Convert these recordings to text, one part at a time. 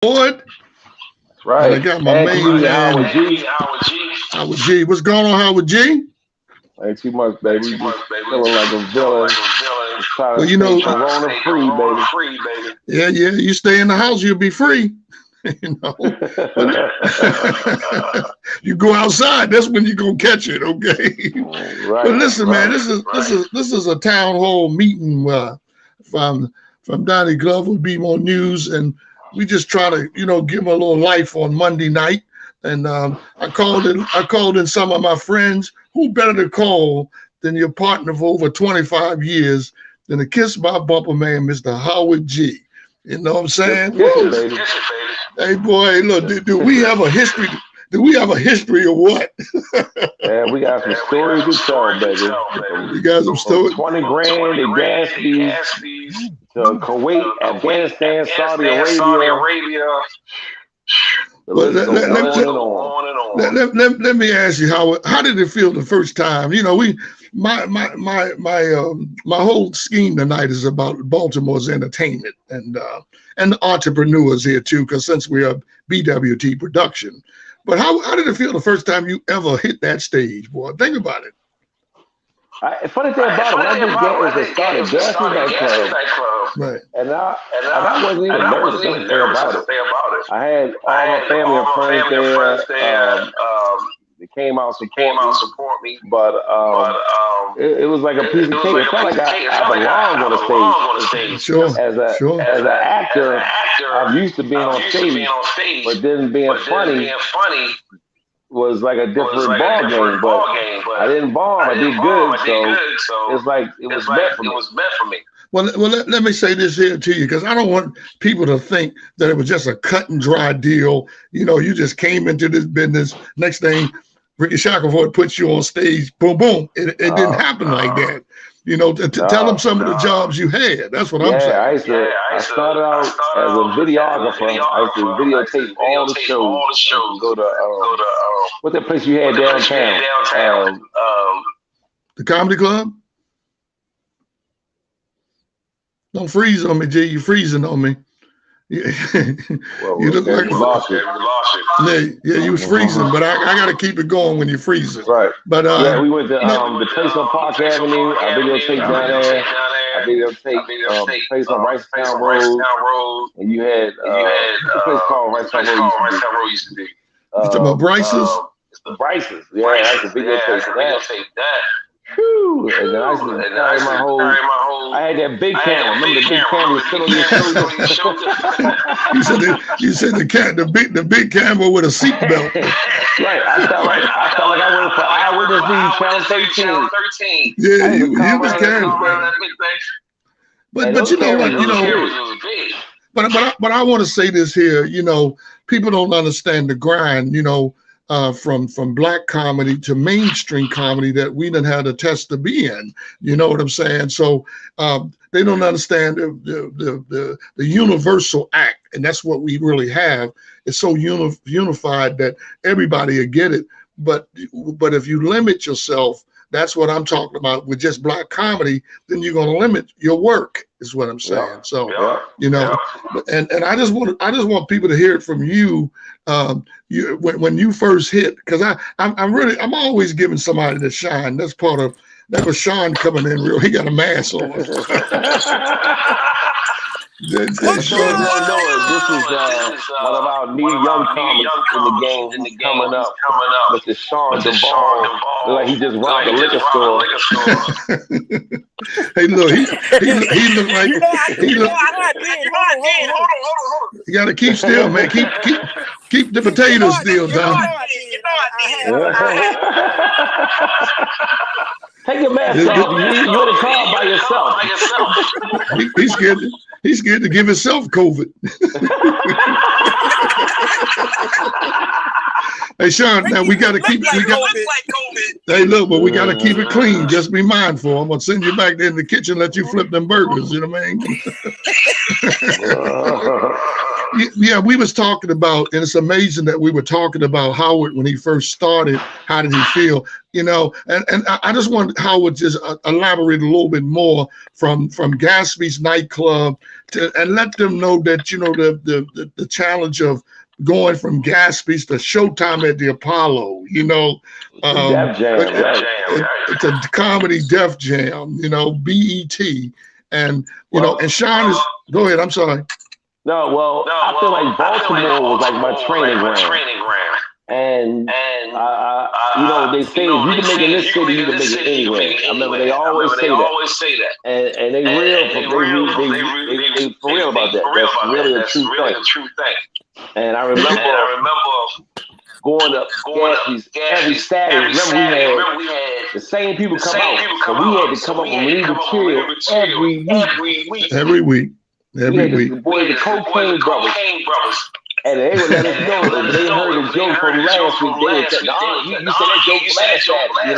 Board. And Right. I got my And main man, Howard G. Howard G. What's going on, Howard G? Ain't too much, baby. Too We much, just baby. feeling like a villain. Just trying Well, to you stay know, corona free, baby. Free, baby. yeah, you stay in the house, you'll be free. You know, but you go outside, that's when you're gonna catch it, okay? Right. But listen, right. man, this is a town hall meeting from Donnie Glover, Be More News, and we just try to give him a little life on Monday night. And I called in some of my friends. Who better to call than your partner for over 25 years than the Kiss My Bumper man, Mr. Howard G. You know what I'm saying? Kiss it, baby. Hey, boy, look, do we have a history? Do we have a history of what? Yeah, we got some stories to tell, baby. You got some stories? 20 grand in gas fees to Kuwait, Afghanistan, Saudi Arabia. But Let me ask you, how did it feel the first time? You know, my whole scheme tonight is about Baltimore's entertainment and the entrepreneurs here too, because since we are BWT production. But how did it feel the first time you ever hit that stage, boy? Think about it. Funny thing about it, when I just started Gatsby nightclub, right? And I wasn't even nervous about it. I had all my family and friends there. They came out support me, but it was like a piece of cake. It felt like I belonged on the stage. Sure. As an actor, I'm used to being on stage, but then being funny was like a different ball game. But I didn't bomb. I did good, so it's like it was meant for me. Well, let me say this here to you, because I don't want people to think that it was just a cut and dry deal. You know, you just came into this business. Next thing, Rickey Shackleford puts you on stage. Boom, boom. It didn't happen like that. You know, tell them some of the jobs you had. That's what I'm saying. I started out as a videographer. I used to videotape all the shows. Go to what's that place you had downtown? The Comedy Club? Don't freeze on me, G. You freezing on me. You look like you lost it. Yeah, you was freezing, but I got to keep it going when you're freezing. Right. But we went to the place on Park Avenue. I videotaped down there. I videotaped the place on Ricetown Road. And you had what's the place called Ricetown Road used to be? You talking about Bryce's? Bryce's. Yeah, I used to videotape that. Whew. And then I used to carry my whole. I had that big camera. Remember the big camera was still on your shoulder? You said the big camera with a seatbelt. Right. I felt like I worked for Eyewitness News Channel 13. Yeah, you was carrying. But you know what? But I want to say this here. You know, people don't understand the grind. You know. From black comedy to mainstream comedy that we done had a test to be in, you know what I'm saying? So they don't understand the universal act, and that's what we really have. It's so unified that everybody will get it. But if you limit yourself, that's what I'm talking about with just black comedy, then you're going to limit your work, is what I'm saying. Yeah. So, you know, and I just want people to hear it from you. When you first hit, because I'm always giving somebody the shine. That was Sean coming in real. He got a mask on. This is one of our new young comics in the game coming up. Mr. Sean Duvall. Like he just robbed a liquor store. Hey, look, he look like you gotta keep still, man. Keep the potatoes still, Don. Take your mask off. You're in the car by yourself. He's scared to give himself COVID. Hey, Sean, now we got to keep. Hey, look, but we got to keep it clean. Just be mindful. I'm gonna send you back there in the kitchen, let you flip them burgers. You know what I mean? Yeah, we was talking about, and it's amazing that we were talking about Howard when he first started. How did he feel? You know, and I just want Howard just elaborate a little bit more from Gatsby's nightclub and let them know that, you know, the challenge of going from Gatsby's to Showtime at the Apollo, you know. Def Jam, right. It's a comedy Def Jam, you know, BET. And, you know, and Sean is, go ahead, I'm sorry. No, well, I feel like Baltimore was like my training ground. And, you know, they say if you can make it in this city, you can make it anywhere. I remember they always say that. And they for real about that. That's really a true thing. And I remember going up Gatsby's every Saturday. Remember we had the same people come out, so we had to come up with new material every week. The boys, the Cocaine Brothers. And they would let us know if they heard a joke from last week. They would say, "No, you said that joke from last Saturday,"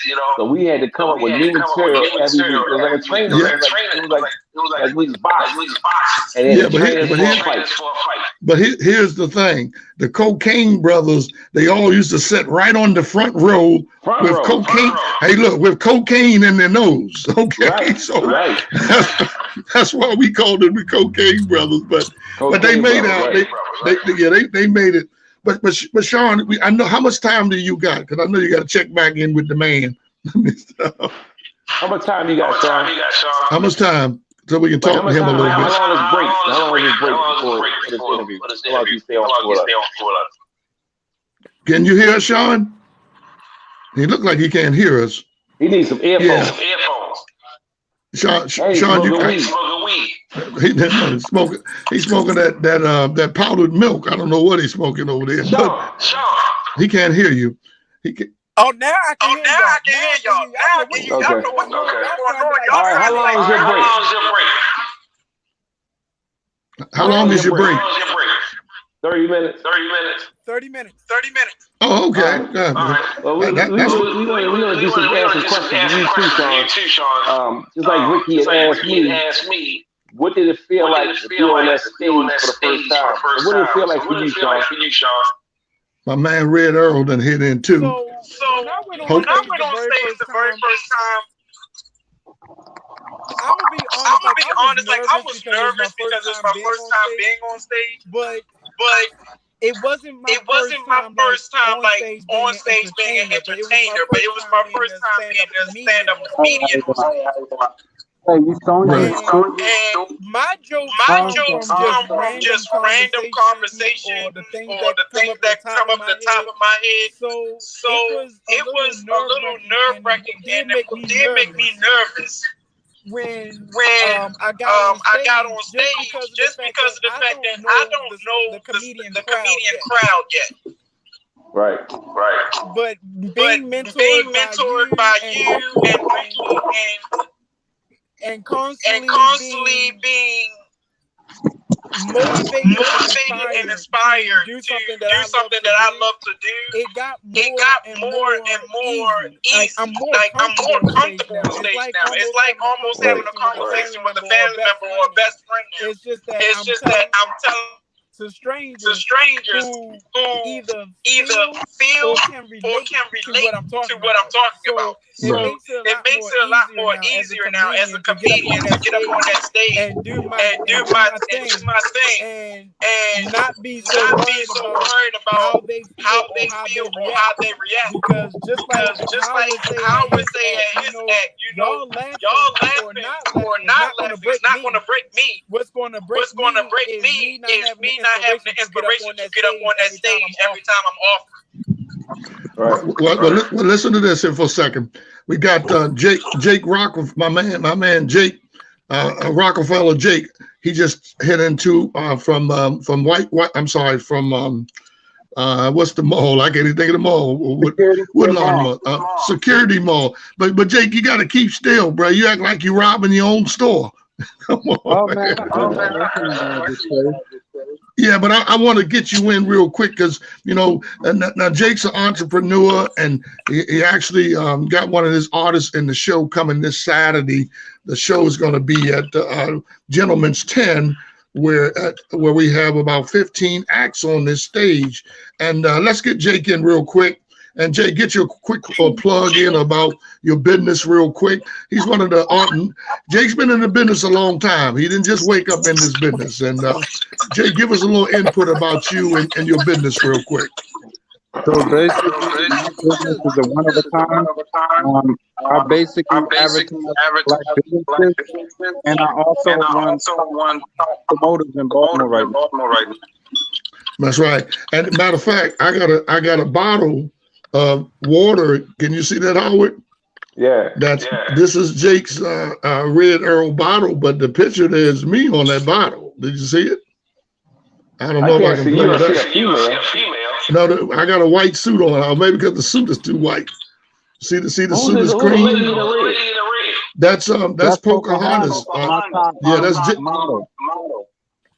you know. So we had to come up with new material every week. It was like a training. It was like we was boxing. And then but here's the thing: the Cocaine Brothers, they all used to sit right on the front row with cocaine. Hey, look, with cocaine in their nose. Okay, that's why we called them the Cocaine Brothers. But they made out. They made it. But Sean, I know, how much time do you got? Because I know you got to check back in with the man. How much time you got, Sean? How much time? So we can talk to him a little bit. How long is break? How long is break before this interview? How long do you stay on? Can you hear us, Sean? He looked like he can't hear us. He needs some earphones. Sean, you can't smoke weed. He's smoking that powdered milk. I don't know what he's smoking over there. Sean. He can't hear you. He can. Oh, now I can hear y'all. Now I can hear y'all. All right, how long is your break? How long is your break? 30 minutes. 30 minminutes. Oh, okay. Well, we're going to do some questions to you too, Sean. Just like Rickey had asked me, what did it feel like to be on that stage for the first time? What did it feel like for you, Sean? My man Red Earl done hit in too. So when I went on stage the very first time, I'm gonna be honest, like I was nervous because it's my first time being on stage, but it wasn't my first time like on stage being an entertainer, but it was my first time being a stand-up comedian. And my jokes come from just random conversation or the things that come up the top of my head. So it was a little nerve-wracking, and it did make me nervous when I got on stage, just because of the fact that I don't know the comedian crowd yet. Right. But being mentored by you and constantly being motivated and inspired to do something that I love to do, it got more and more easy. I'm more comfortable on stage now. It's like almost having a conversation with a family member or a best friend now. It's just that I'm telling to strangers who either feel or can relate to what I'm talking about. So it makes it a lot more easier now as a comedian to get up on that stage and do my thing and not be so worried about how they feel or how they react. Because just like I would say at his act, y'all laughing or not laughing is not going to break me. What's going to break me is me not having the inspiration to get up on that stage every time I'm off. Right. Well, listen to this here for a second. We got Jake Rockefeller, my man Jake Rockefeller. Jake, he just hit into from what's the mall? I can't even think of the mall. Woodlawn Mall. Security Mall. But Jake, you got to keep still, bro. You act like you're robbing your own store. Come on. Yeah, but I want to get you in real quick because, you know, now Jake's an entrepreneur and he actually got one of his artists in the show coming this Saturday. The show is going to be at Gentleman's 10 where we have about 15 acts on this stage. And let's get Jake in real quick. And Jake, get your quick plug in about your business real quick. He's one of the Jake's been in the business a long time. He didn't just wake up in this business. And Jake, give us a little input about you and your business real quick. So basically, my business is a one of a kind. I basically advertise black businesses, and I also run promoters in Baltimore right now. That's right. And matter of fact, I got a bottle of water. Can you see that, Howard? Yeah. This is Jake's Red Arrow bottle, but the picture there is me on that bottle. Did you see it? I don't know if I can play that. No, I got a white suit on. Maybe because the suit is too white. See the suit is green. That's Pocahontas.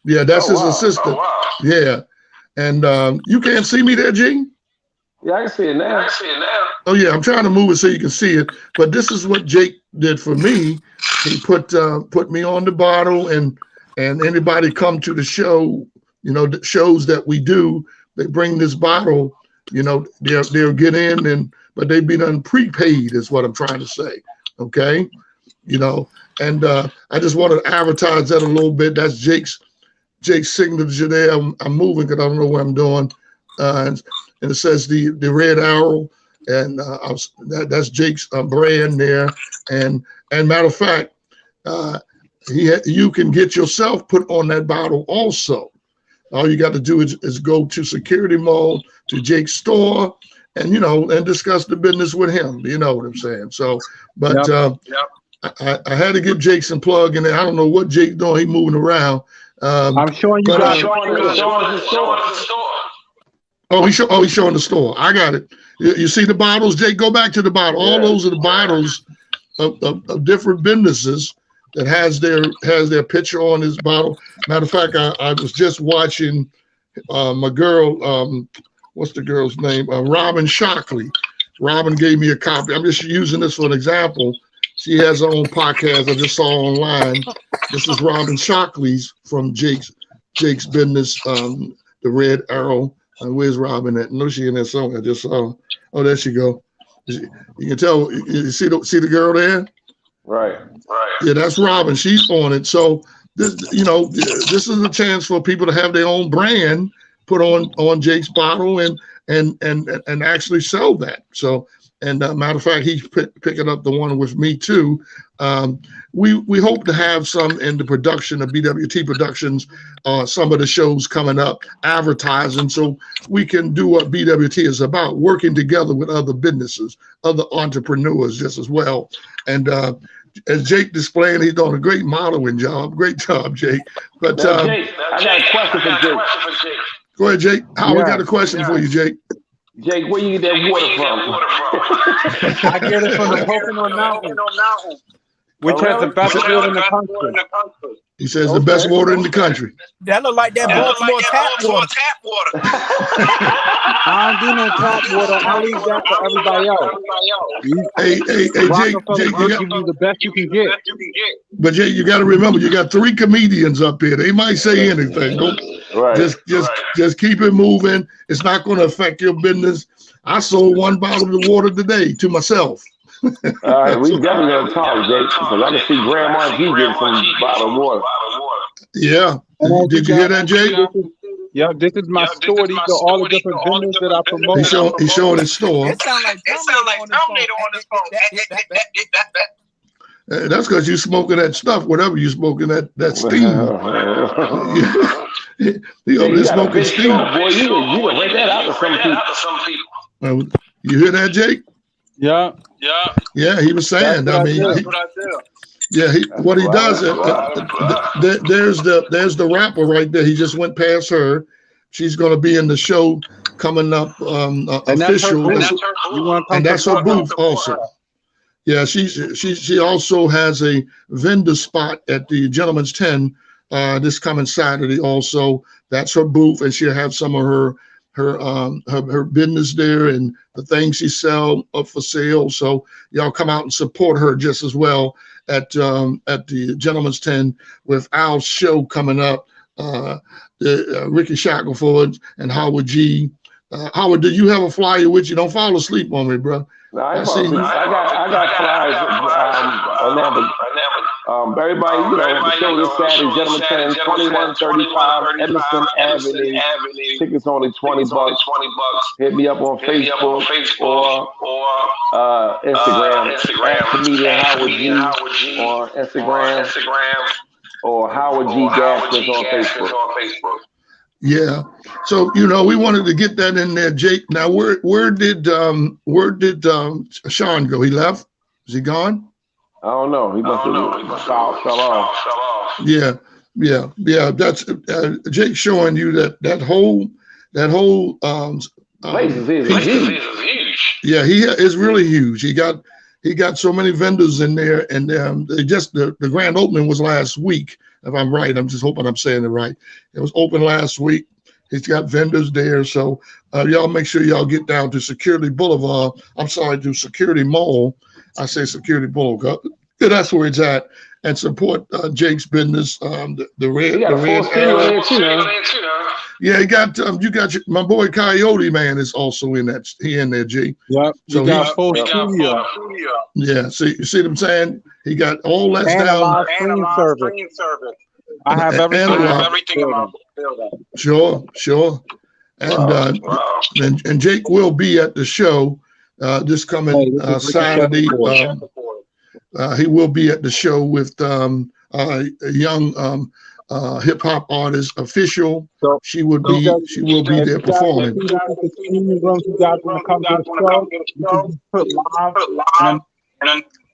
That's his assistant. Oh, wow. Yeah, and you can't see me there, Gene. Yeah, I can see it now. Oh yeah, I'm trying to move it so you can see it. But this is what Jake did for me. He put me on the bottle, and anybody come to the show, the shows that we do, they bring this bottle, they'll get in, but they be done prepaid is what I'm trying to say. Okay. And I just want to advertise that a little bit. That's Jake's signature there. I'm moving because I don't know what I'm doing. And it says the Red Arrow, and that's Jake's brand there. And matter of fact, you can get yourself put on that bottle also. All you got to do is go to security mode to Jake's store, and and discuss the business with him. You know what I'm saying? So, but I had to give Jake some plug in there. I don't know what Jake's doing. He's moving around. I'm showing you guys. He's showing the store. I got it. You see the bottles, Jake? Go back to the bottle. All those are the bottles of different businesses that has their picture on his bottle. Matter of fact, I was just watching my girl, what's the girl's name? Robin Shockley. Robin gave me a copy. I'm just using this for an example. She has her own podcast I just saw online. This is Robin Shockley's from Jake's business, the Red Arrow. Where's Robin at? No, she in that song I just saw. Oh, there she go. You can tell. You see the girl there? Right. Yeah, that's Robin. She's on it. So this is a chance for people to have their own brand put on Jake's bottle and actually sell that. So, and matter of fact, he's picking up the one with me too. We hope to have some in the production of BWT Productions, some of the shows coming up, advertising, so we can do what BWT is about, working together with other businesses, other entrepreneurs just as well. And as Jake displaying, he's doing a great modeling job. Great job, Jake. But Jake, I got a question for Jake. Go ahead, Jake. We got a question for you, Jake. Jake, where you get that water from? I get it from the Pocono Mountain, which has the best water in the country. He says the best water in the country. That look like that Baltimore tap water. I don't do no tap water. I leave that for everybody else. Hey, Jake, will give you the best you can get. But Jake, you got to remember, you got 3 comedians up here. They might say anything. Just keep it moving. It's not going to affect your business. I sold 1 bottle of water today to myself. All right, we definitely going to talk, Jake, because I can see Grandma G getting some bottle of water. Yeah. Did you hear that, Jake? This is my store. These are all the different vendors that I promote. He's showing his store. It sounds like Terminator on this phone. That's because you smoking that stuff, whatever you smoking, that steam. They're smoking steam. Boy, you can rent that out to some people. You hear that, Jake? Yeah. He was saying. What he does. There's the rapper right there. He just went past her. She's going to be in the show coming up. Official, and that's her booth also. Yeah, she also has a vendor spot at the Gentleman's 10 this coming Saturday. Also, that's her booth, and she'll have some of her business there and the things she sell up for sale. So y'all come out and support her just as well at the Gentleman's 10 with Al's show coming up Rickey Shackleford and Howard G. Howard, did you have a flyer with you? Don't fall asleep on me, bro. No, I got flyers on that, but everybody, the show this Saturday, Gentleman 10, 2135 Edison Avenue. Tickets only $20. Hit me up on Facebook or Instagram. Comedian Howard G on Instagram or Howard G Gaskins on Facebook. Yeah. So, we wanted to get that in there, Jake. Now, where did Sean go? He left? Is he gone? I don't know. He must have fell off. Yeah. That's Jake showing you that whole place is huge. Yeah, he is really huge. He got so many vendors in there, and the grand opening was last week. If I'm right, I'm just hoping I'm saying it right. It was open last week. He's got vendors there. So y'all make sure y'all get down to Security Boulevard. I'm sorry, to Security Mall. I say Security Boulevard. That's where it's at. And support Jake's business. The red. Yeah, you got my boy Coyote Man is also in that. He in there, G. Yep. So he got full studio. Yeah. See, you see what I'm saying? He got all that down. Stream service. I have everything in my building. Sure. And Jake will be at the show this coming Saturday. He will be at the show with a young hip hop artist, Official. So she will be there performing.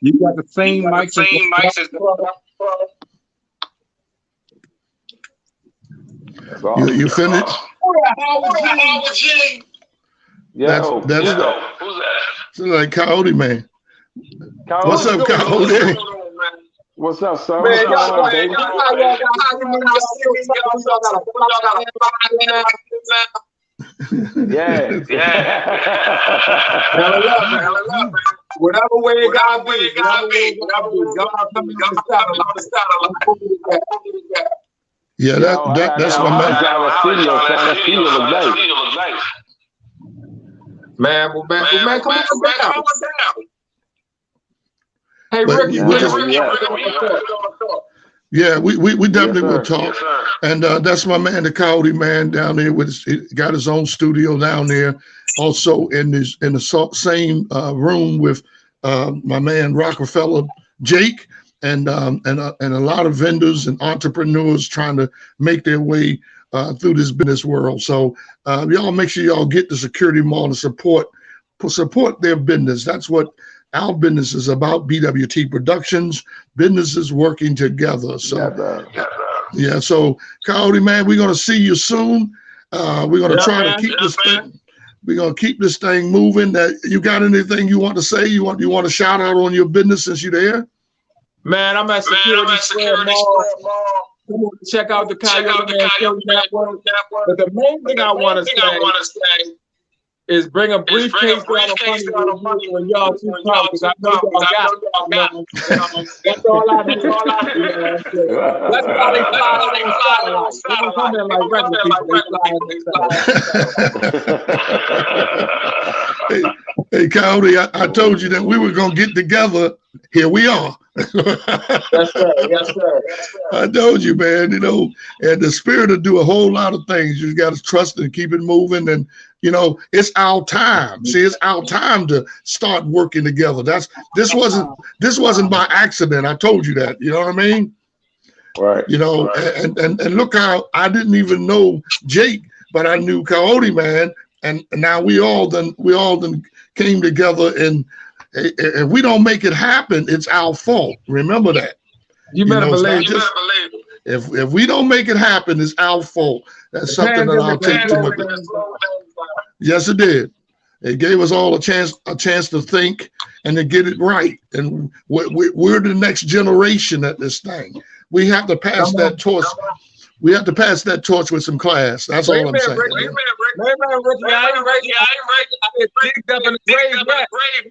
You got the same mics as you finished? Yeah. Who's that? It's like Coyote Man. What's up, Coyote? What's up, son? Man, yeah. Whatever way it gotta be, yeah, that's my man. Man, come on down. Hey, Ricky, yeah, we definitely will talk. And that's my man, the Coyote Man down there he got his own studio down there. Also in the same room with my man Rockefeller Jake and a lot of vendors and entrepreneurs trying to make their way through this business world. So y'all make sure y'all get the Security Mall to support their business. That's what our business is about. BWT Productions, businesses working together. So yeah. So Coyote Man, we're gonna see you soon. We're gonna try to keep this thing. We're gonna keep this thing moving. You got anything you want to say? You want to shout out on your business since you're there? Man, I'm at Security Square Mall. Come on, check out the Coyote Man Network. But the main thing I want to say is bring a briefcase down of money when y'all too talk, because I know y'all got it. That's all I do. That's why they fly on satellite. They don't come in like regular people. They fly on satellite. Hey, Coyote, I told you that we were going to get together. Here we are. Yes, sir. I told you, man, and the spirit will do a whole lot of things. You got to trust and keep it moving. And, it's our time. See, it's our time to start working together. This wasn't by accident. I told you that. You know what I mean? Right. And look how I didn't even know Jake, but I knew Coyote Man. And now we all then came together, and if we don't make it happen, it's our fault. Remember that. You better believe it. If we don't make it happen, it's our fault. That's something that I'll take to my. Yes, it did. It gave us all a chance to think and to get it right. And we're the next generation at this thing. We have to pass that torch. We have to pass that torch with some class. That's all I'm saying. Ricky, I ain't ready. I get digged up in the grave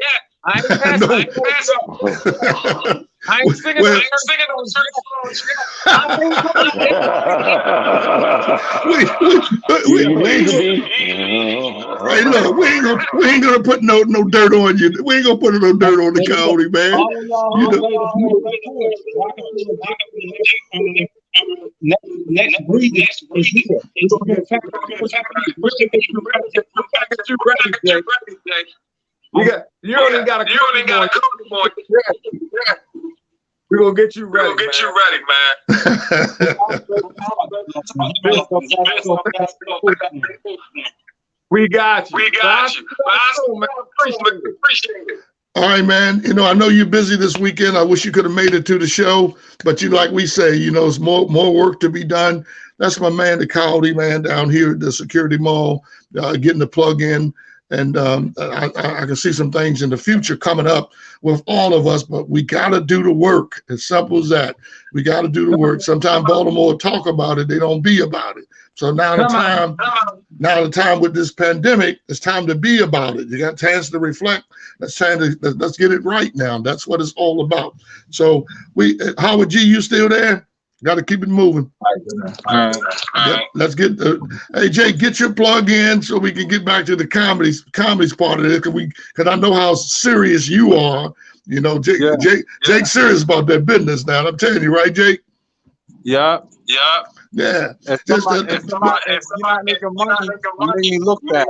yet. I ain't passing. I ain't singing Well, those church songs. You need to be. Hey, look, we ain't gonna put no dirt on you. We ain't gonna put no dirt on the county, man. All of y'all You know, next week is here. We're gonna get back Get you ready, Jay. You don't even got a couple more. We're gonna get you ready. We got you. Appreciate it. all right, man. You know, I know you're busy this weekend. I wish you could have made it to the show, but like we say, you know, it's more work to be done. That's my man, the Coyote man down here at the Security Mall, getting the plug in. And I can see some things in the future coming up with all of us, but we got to do the work. As simple as that. We got to do the work. Sometimes Baltimore talk about it, they don't be about it. So now the time with this pandemic, it's time to be about it. You got a chance to reflect. Let's get it right now. That's what it's all about. So Howard G, you still there? Got to keep it moving. All right. Let's get hey Jay, get your plug in so we can get back to the comedies part of it. Because I know how serious you are. You know, Jake's serious about that business now. I'm telling you, right, Jake? Yeah. Yeah. If you're not making money, you make me look bad.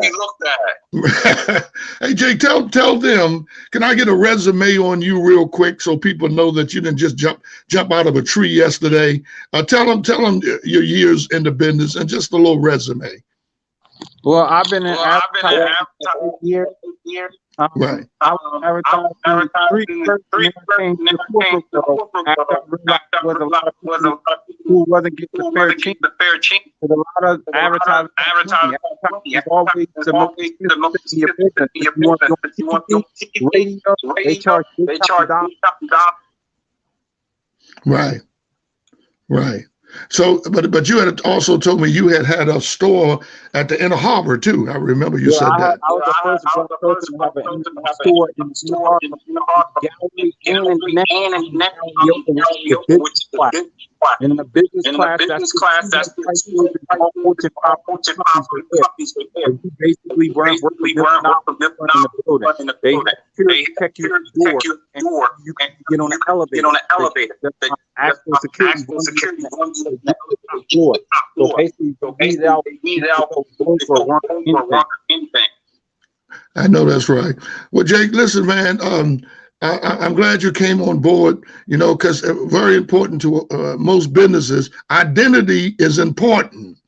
Hey Jake, tell them, can I get a resume on you real quick so people know that you didn't just jump out of a tree yesterday? Tell them your years in the business and just a little resume. Well, I've been in advertising for 8 years. Right. I was advertising three came to the corporate world after I realized there was a lot of people who wasn't getting the fair chance. There's a lot of advertising. Advertising is always the most expensive in your business. If you want to do radio, they charge $8,000. Right. So, but you had also told me you had a store at the Inner Harbor too. I remember you said that. I was the first person to have a store in the Inner Harbor, gallery, and in the business class. In the business class, that's all Fortune 500 companies right there. You basically weren't working in the building. They check your door, and you can get on the elevator. Actual security runs the floor. So basically, these out for anything. I know that's right. Well, Jake, listen, man. I'm glad you came on board. You know, because very important to most businesses, identity is important.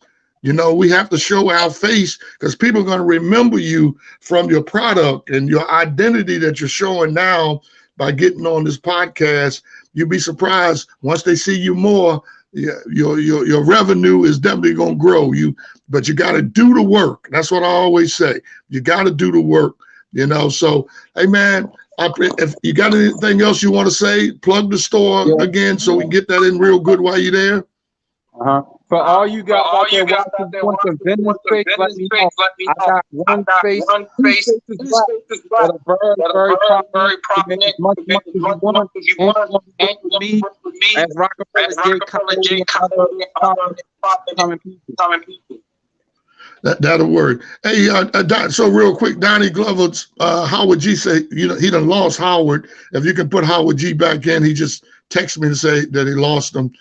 You know, we have to show our face because people are going to remember you from your product and your identity that you're showing now by getting on this podcast. You'd be surprised once they see you more. Your revenue is definitely going to grow. But you got to do the work. That's what I always say. You got to do the work. You know. So, hey, man, if you got anything else you want to say, plug the store again so we can get that in real good while you're there. For all you guys out there want the vendor space, let me know. I got one space, two spaces left that are very prominent. As much as you want, and me as Rockefeller, J. Common people. That'll work. Hey, so real quick, Donnie Glover's Howard G say, you know, he done lost Howard. If you can put Howard G back in, he just texted me to say that he lost him.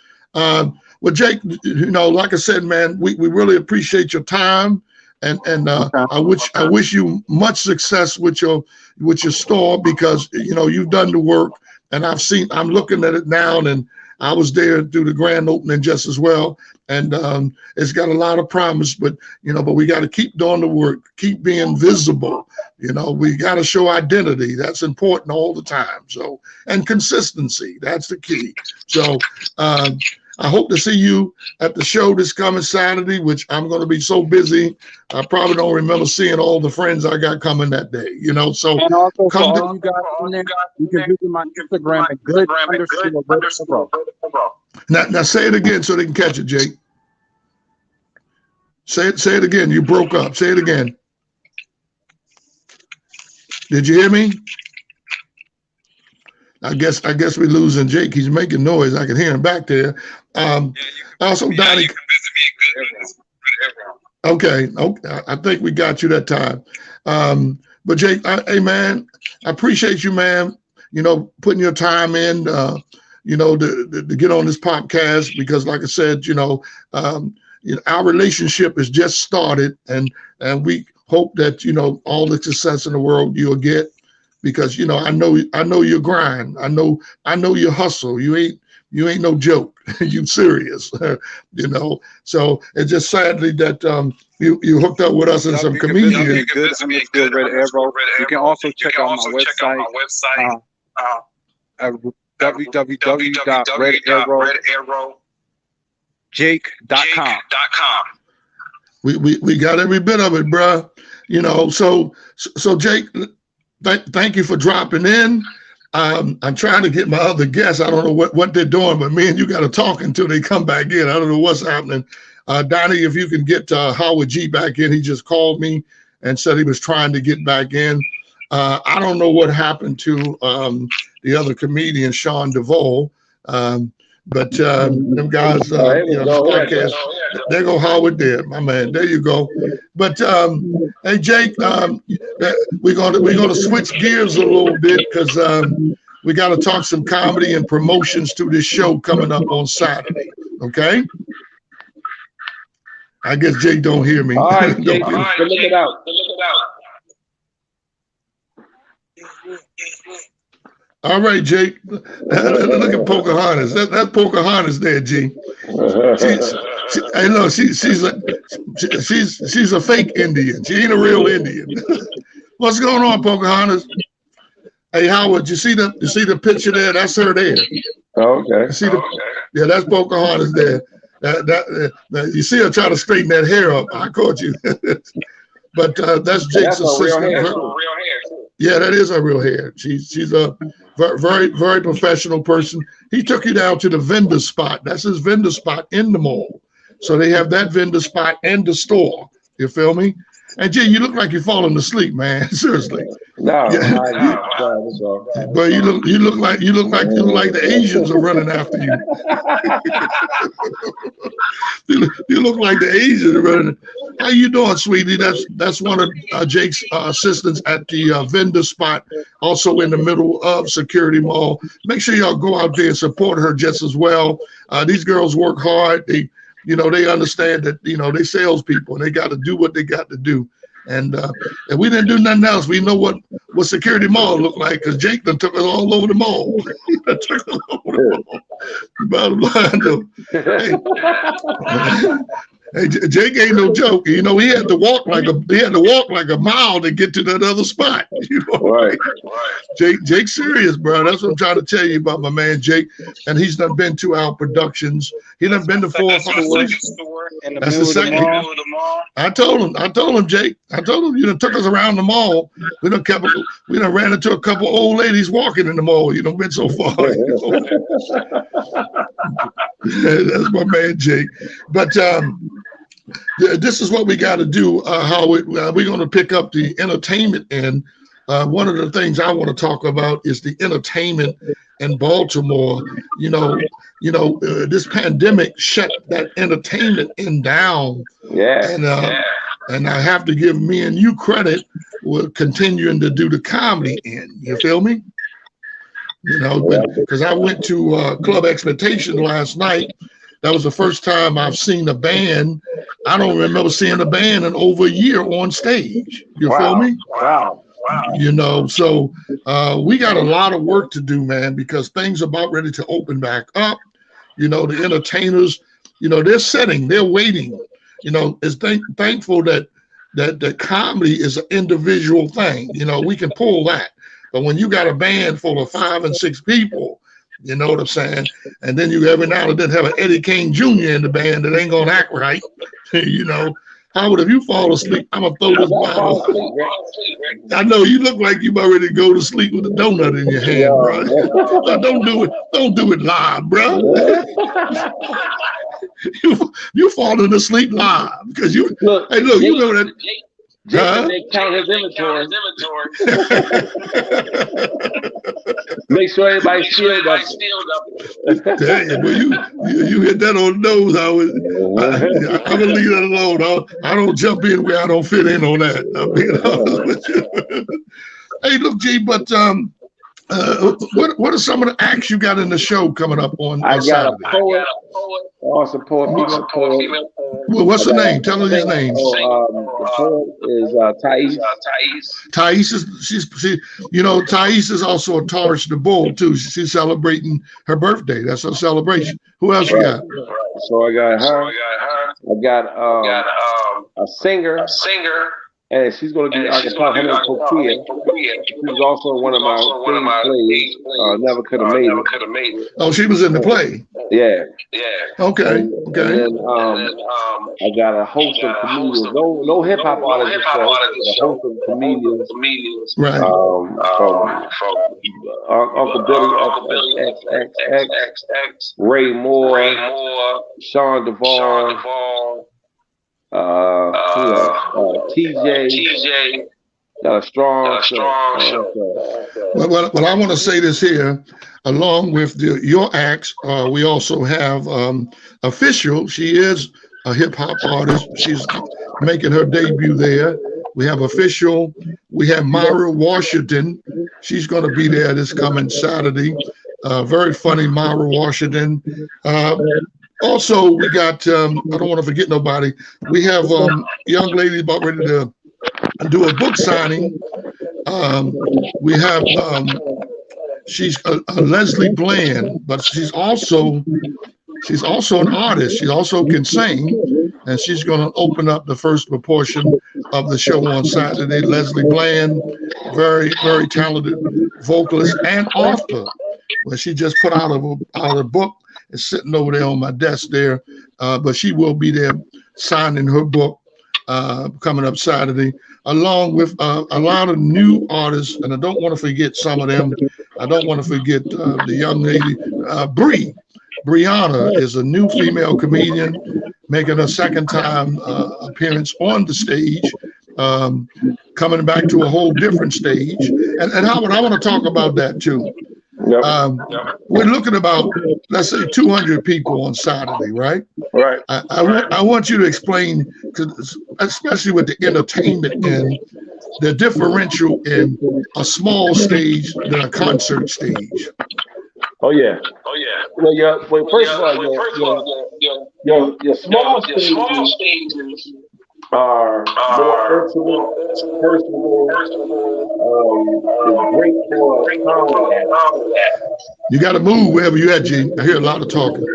Well, Jake, you know, like I said, man, we really appreciate your time, and I wish you much success with your store because you know you've done the work, and I'm looking at it now, and I was there through the grand opening just as well, and it's got a lot of promise, but we got to keep doing the work, keep being visible. You know, we got to show identity. That's important all the time. So, and consistency, that's the key. So. I hope to see you at the show this coming Saturday, which I'm going to be so busy. I probably don't remember seeing all the friends I got coming that day, you know. So, and also for all you guys on there, you can visit my Instagram at good_bro. Now say it again so they can catch it, Jake. Say it again. You broke up. Say it again. Did you hear me? I guess we're losing Jake. He's making noise. I can hear him back there. Also, Donnie. Okay, I think we got you that time. But Jake, hey man, I appreciate you, man. You know, putting your time in. You know, to get on this podcast because, like I said, you know, our relationship has just started, and we hope that you know all the success in the world you'll get. Because you know, I know your grind. I know your hustle. You ain't no joke. You serious. You know. So it's just sadly that you hooked up with us and some comedians. Good underscore Red Arrow. You can also check out my website. www.redarrowjake.com. We got every bit of it, bruh. You know. So Jake. Thank you for dropping in. I'm trying to get my other guests. I don't know what they're doing, but me and you got to talk until they come back in. I don't know what's happening. Donnie, if you can get Howard G back in, he just called me and said he was trying to get back in. I don't know what happened to the other comedian, Sean DeVoe. But them guys, podcast, there go Howard there, my man. There you go. But hey, Jake, we're gonna switch gears a little bit because we got to talk some comedy and promotions to this show coming up on Saturday. Okay. I guess Jake don't hear me. All right, Jake, look it out. All right, Jake. Look at Pocahontas. That's Pocahontas there, G. She's a fake Indian. She ain't a real Indian. What's going on, Pocahontas? Hey, Howard, you see the picture there? That's her there. Okay. Yeah, that's Pocahontas there. You see her try to straighten that hair up. I caught you. But that's Jake's assistant. Yeah, that is her real hair. She's a very, very professional person. He took you down to the vendor spot. That's his vendor spot in the mall. So they have that vendor spot and the store. You feel me? And Jay, you look like you're falling asleep, man. Seriously. No, but you look like the Asians are running after you. You look like the Asians are running. How you doing, sweetie? That's one of Jake's assistants at the vendor spot, also in the middle of Security Mall. Make sure y'all go out there and support her just as well. These girls work hard. They understand that, they salespeople and they got to do what they got to do. And we didn't do nothing else. We know what Security Mall looked like because Jake done took us all over the mall. Bottom line, though. Hey, Jake ain't no joke. He had to walk like a mile to get to that other spot. Right. Jake's serious, bro. That's what I'm trying to tell you about my man Jake. And he's done been to our productions. He done been to 4 or 5 stores. That's the second. I told him, Jake. I told him, you done took us around the mall. We done ran into a couple old ladies walking in the mall. You done been so far. That's my man Jake. But this is what we got to do. We're going to pick up the entertainment end. One of the things I want to talk about is the entertainment in Baltimore. This pandemic shut that entertainment end down. Yeah. And I have to give me and you credit for continuing to do the comedy end. You feel me? Because I went to Club Expectation last night. That was the first time I've seen a band. I don't remember seeing a band in over a year on stage. You feel me? Wow. So we got a lot of work to do, man, because things are about ready to open back up. The entertainers, they're sitting, they're waiting. It's thankful that comedy is an individual thing. We can pull that. But when you got a band full of 5 and 6 people, you know what I'm saying? And then you every now and then have an Eddie King Jr. in the band that ain't gonna act right. Howard, if you fall asleep, I'm gonna throw this bottle. I know you look like you about ready to go to sleep with a donut in your hand, bro. Don't do it live, bro. You falling asleep live because you remember that. Jacob didn't count his inventory. Make sure everybody sealed up. Damn, well, you hit that on the nose. I'm gonna leave that alone. I don't jump in where I don't fit in on that. I'm being honest with you. Hey, look, G, but what are some of the acts you got in the show coming up on Saturday? A poet. Awesome poet, female poet. Well, what's her name? Tell her his name. The poet is Thais. Thais is Thais is also a Taurus the Bull too. She's celebrating her birthday. That's her celebration. Who else you got? So I got her. I got a singer. And she's going to be acapella. Her name is Kokia. She's also one of my plays. Never Could Have Made It. Oh, she was in the play. Yeah. Okay. And then I got a host of comedians. No hip hop artists. A host of comedians. Right. From Uncle Billy XXX, Ray Moore, Sean Devon. TJ, got a strong show. Well, I want to say this here. Along with your acts, we also have Official. She is a hip hop artist. She's making her debut there. We have Official. We have Myra Washington. She's going to be there this coming Saturday. Very funny, Myra Washington. Also, we got, I don't want to forget nobody. We have young lady about ready to do a book signing. We have, she's a Leslie Bland, but she's also an artist. She also can sing, and she's going to open up the first portion of the show on Saturday. Leslie Bland, very, very talented vocalist and author. Well, she just put out a book. It's sitting over there on my desk there, but she will be there signing her book coming up Saturday, along with a lot of new artists, and I don't want to forget some of them. I don't want to forget the young lady, Brianna is a new female comedian making her second time appearance on the stage, coming back to a whole different stage. And Howard, I want to talk about that too. We're looking about, let's say, 200 people on Saturday, right? Right. I want you to explain, especially with the entertainment and the differential in a small stage than a concert stage. Oh yeah. Well, first of all, your small stages are more intimate, personal. It's great for comedy. You got to move wherever you're at, G. I hear a lot of talking.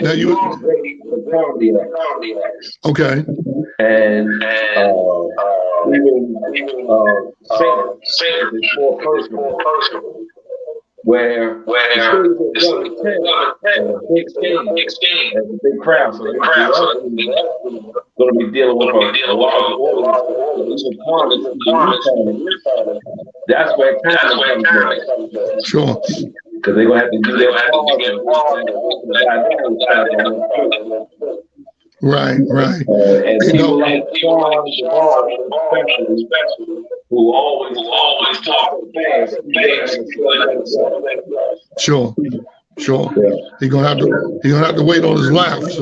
Now you okay? And singers, it's more personal. Where it's a big stage, and a big crowd, so they're going to be dealing with a large audience. That's where talent comes in. Sure. Because they're going to have to do their part. Right. And people like Sean especially, who always talk fast. Sure. He's gonna have to wait on his laughs.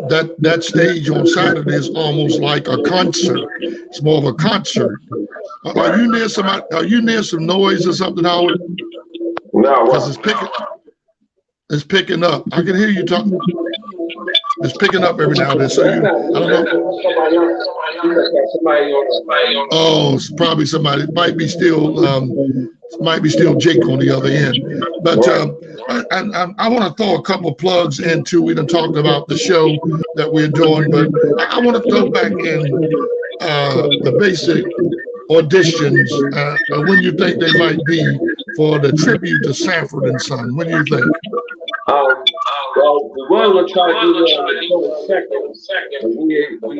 That stage on Saturday is almost like a concert. It's more of a concert. Are you near some noise or something, Howard? No, because it's picking up. I can hear you talking. It's picking up every now and then. So I don't know. Oh, it's probably somebody. It might be still Jake on the other end. But I want to throw a couple of plugs into. We done talked about the show that we're doing, but I want to throw back in the basic auditions. When you think they might be for the tribute to Sanford and Son? When do you think? Well, we were going to try to do that on the 22nd, but we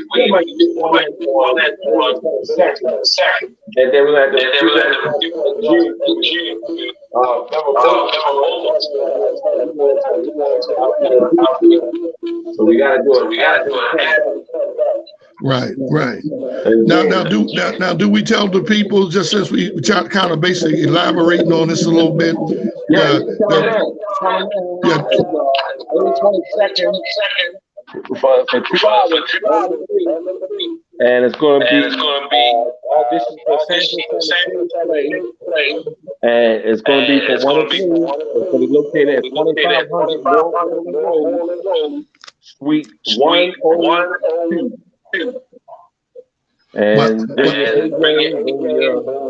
still might get one on the 22nd, and then we'll have to do that in June. So we got to do it after. Right. Now, do we tell the people, just since we kind of basically elaborating on this a little bit? Yeah. For 2 hours, and it's going to be audition for Sanford play, and it's going to be for 1 and 2. It's going to be located at 2500 Road, Suite 102. And bring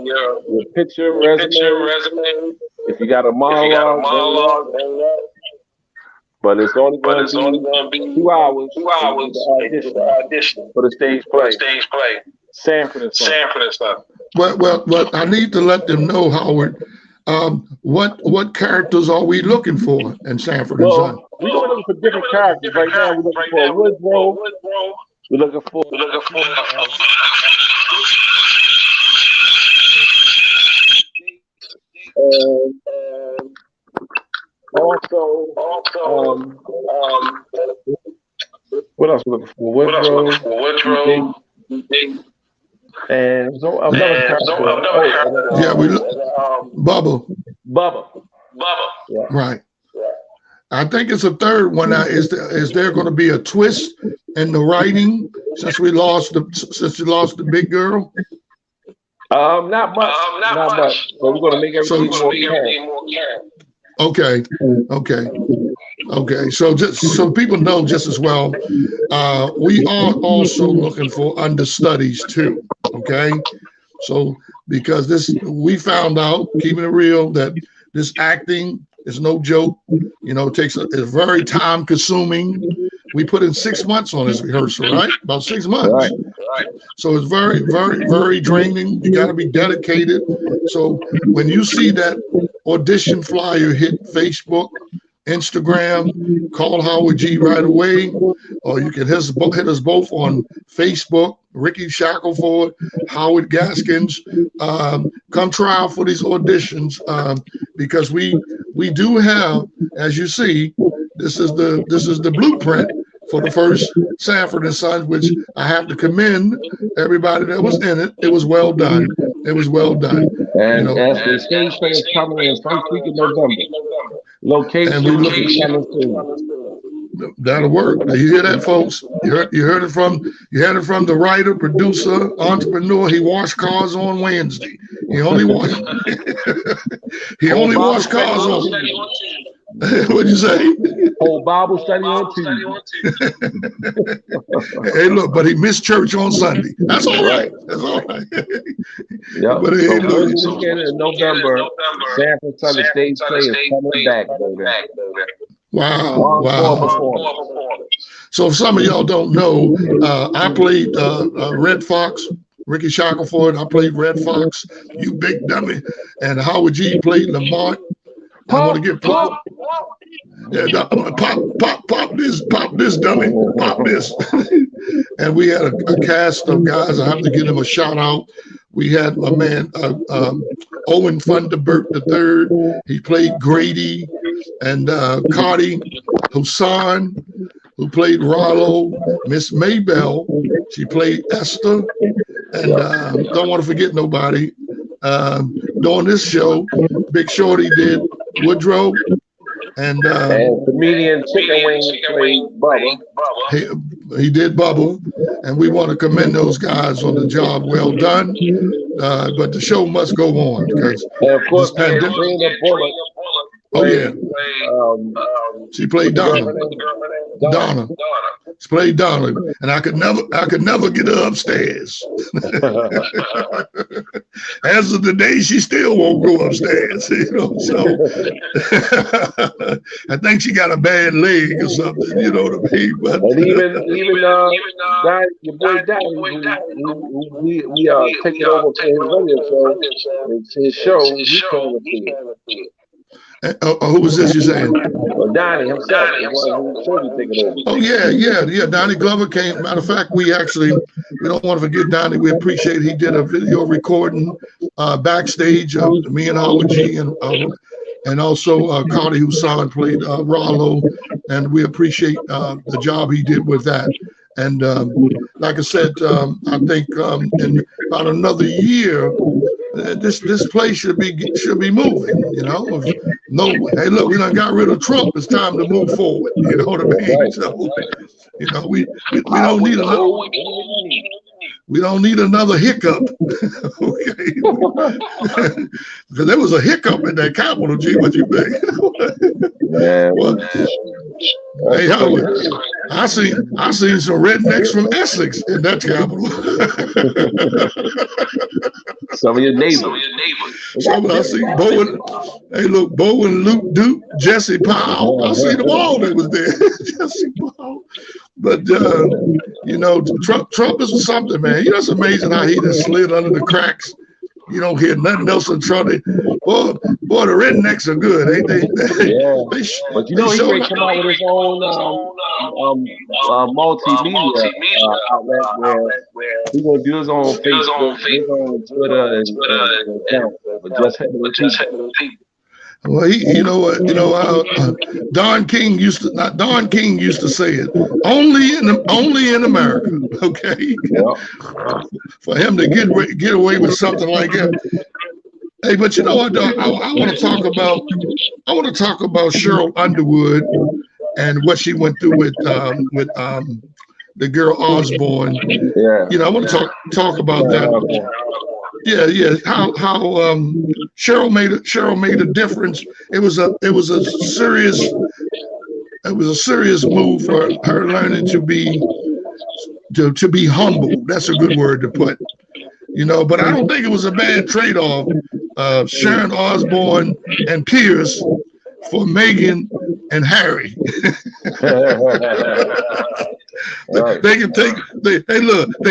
your picture, resume. If you got a monologue, but it's only going to be 2 hours audition for the stage play. Sanford and Son. Well, I need to let them know, Howard. What characters are we looking for in Sanford and Son? We're looking for different characters. Right now, we're looking for Woodrow. We're looking for also, what else we're looking for? Woodrow. And so another character. Yeah, Bubba. Yeah. Right. I think it's a third one. Is there going to be a twist in the writing since you lost the big girl? Not much. But we're going to make everything more current. Okay. So just so people know just as well, we are also looking for understudies too. Okay. So because we found out, keeping it real, that this acting is no joke. It's very time consuming. We put in 6 months on this rehearsal, right? About 6 months. Right. So it's very, very, very draining. You got to be dedicated. So when you see that audition flyer hit Facebook, Instagram, call Howard G right away, or you can hit us both on Facebook, Rickey Shackleford, Howard Gaskins. Come try out for these auditions because we do have, as you see, this is the blueprint for the first Sanford and Sons, which I have to commend everybody that was in it. It was well done. And as the stage play is coming in first week of November. Location. That'll work. You hear that, folks? You heard it from the writer, producer, entrepreneur. He washed cars on Wednesday. He only washed cars on. What'd you say? Whole Bible study on Tuesday. Hey, look, but he missed church on Sunday. That's all right. Yeah. But weekend in November, Sanford Sunday stage play is coming back. Wow. So if some of y'all don't know, I played Red Fox, Rickey Shackleford. I played Red Fox, you big dummy. And Howard G played Lamont. I want to get pop. Yeah, pop this dummy, pop this. And we had a cast of guys. I have to give them a shout out. We had my man Owen Funderburk III. He played Grady, and Cardi Hussan, who played Rollo. Miss Maybell, she played Esther, and don't want to forget nobody. During this show, Big Shorty did Woodrow, and comedian Chicken Wings played Bubba. He did Bubba, and we want to commend those guys on the job well done. But the show must go on because of course, this pandemic. Oh yeah, she played Donna. She played Donna, and I could never get her upstairs. As of today, she still won't go upstairs. So I think she got a bad leg or something. You know what I mean? But even your boy Danny, we are taking over for his radio show. It's his show. Who was this you saying? Well, Donnie himself. Oh yeah. Donnie Glover came. Matter of fact, we don't want to forget Donnie. We appreciate he did a video recording backstage of me and Howard G and also Cardi Hussein played Rollo, and we appreciate the job he did with that. And like I said, I think in about another year, this place should be moving. You know, hey, look, we done got rid of Trump. It's time to move forward. You know what I mean? So, you know, we don't need we don't need another hiccup. Okay, because there was a hiccup in that Capitol. G, what you think? Well, hey, Howard, I seen some rednecks from Essex in that Capitol. Some of your neighbors. I see Bowen. Hey, look, Bowen, Luke Duke, Jesse Powell. I see them all that was there. Jesse Powell. But you know, Trump is something, man. You know, it's amazing how he just slid under the cracks. You don't hear nothing else from Trump. Boy, the rednecks are good, ain't they? But you know, he may come out with his own multimedia outlet where he's gonna do his own Facebook, his own Twitter, and but just hitting people. Well, you know, Don King used to say it. Only in America, okay. Yeah. For him to get away with something like that. Hey, but you know what? I want to talk about Cheryl Underwood and what she went through with the girl Osborne. Yeah. You know, I want to talk about that. Yeah. How Cheryl made a difference. It was a serious move for her learning to be humble. That's a good word to put. You know, but I don't think it was a bad trade-off. Sharon Osbourne and Pierce for Meghan and Harry. Right. They can take. They